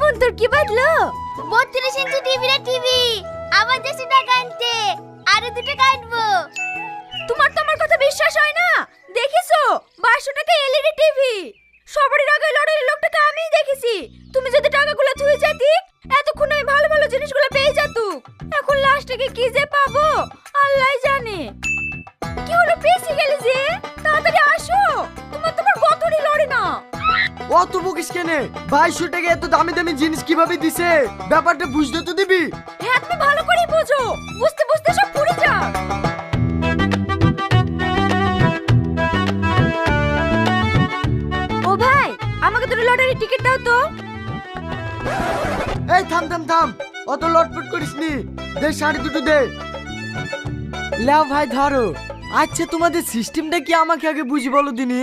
বোন তোর কি বাজলো? 32 ইঞ্চি টিভি রে টিভি। আমার 100 টাকা আনতে আরো 2 টাকা আনবো। তোমার তো আমার কথা বিশ্বাস হয় না। দেখিছো 2200 টাকা এলইডি টিভি। সবারই আগে লড়াইয়ের লোকটাকে আমিই দেখেছি। তুমি যদি টাকাগুলো থুই যাতি এতক্ষণ আমি ভালো ভালো জিনিসগুলো পেয়ে যেতু। এখন লাস্টে কি যে পাবো আল্লাহই জানে। কি হলো পেছি গেলি যে? তাড়াতাড়ি আসো। তোমার কতই লড়ে না। অত বকিস কেনে? 2200 টাকা এত দামি দামি জিনিস কিভাবে দিছে? ব্যাপারটা বুঝতে তো দিবি। হ্যাঁ তুমি ভালো করেই বোঝো। বুঝতে বুঝতে সব পুড়ে যা। ও ভাই আমাকে দুটো লটারির টিকিট দাও তো। এই থাম থাম থাম, অত লটপট করিস নি। দে 2.5 দে। লাও ভাই ধরো। আচ্ছা তোমাদের সিস্টেমটা কি আমাকে আগে বুঝি বলো দিনি।